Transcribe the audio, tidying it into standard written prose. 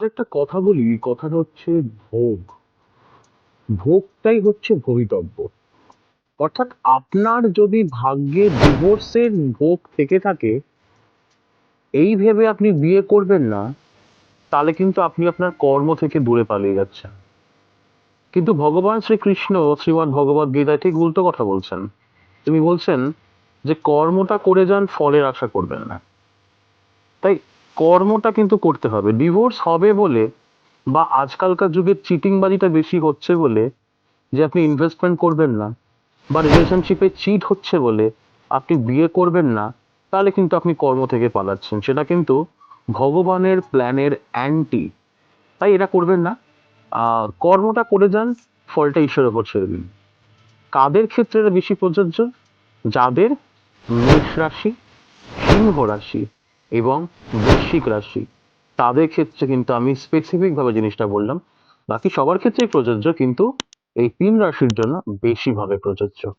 একটা কথা বলি, কথাটা হচ্ছে ভোগ। ভোগটাই হচ্ছে ভবিতব্য। অর্থাৎ আপনার যদি ভাগ্যে ডিভোর্সের ভোগ থেকে থাকে, এই ভেবে আপনি বিয়ে করবেন না, তাহলে কিন্তু আপনি আপনার কর্ম থেকে দূরে পালিয়ে যাচ্ছেন। কিন্তু ভগবান শ্রীকৃষ্ণ শ্রীমদ্ ভগবদ গীতায় ঠিক উল্টো কথা বলছেন। তিনি বলছেন যে কর্মটা করে যান, ফলের আশা করবেন না। তাই কর্মটা কিন্তু করতে হবে। ডিভোর্স হবে বলে বা আজকালকার যুগে চিটিংবাজিটা বেশি হচ্ছে বলে যে আপনি ইনভেস্টমেন্ট করবেন না, বা রিলেশনশিপে চিট হচ্ছে বলে আপনি বিয়ে করবেন না, তাহলে কিন্তু আপনি কর্ম থেকে পালাচ্ছেন। সেটা কিন্তু ভগবানের প্ল্যানের অ্যান্টি। তাই এটা করবেন না। কর্মটা করে যান, ফলটা ঈশ্বরের ওপর ছেড়ে দিন। কাদের ক্ষেত্রে এটা বেশি প্রযোজ্য? যাদের মেষ রাশি, সিংহ রাশি এবং বৃশ্চিক রাশি, তাদের ক্ষেত্রে কিন্তু আমি স্পেসিফিক ভাবে জিনিসটা বললাম। বাকি সবার ক্ষেত্রেই প্রযোজ্য, কিন্তু এই 3 রাশির জন্য বেশিভাবে প্রযোজ্য।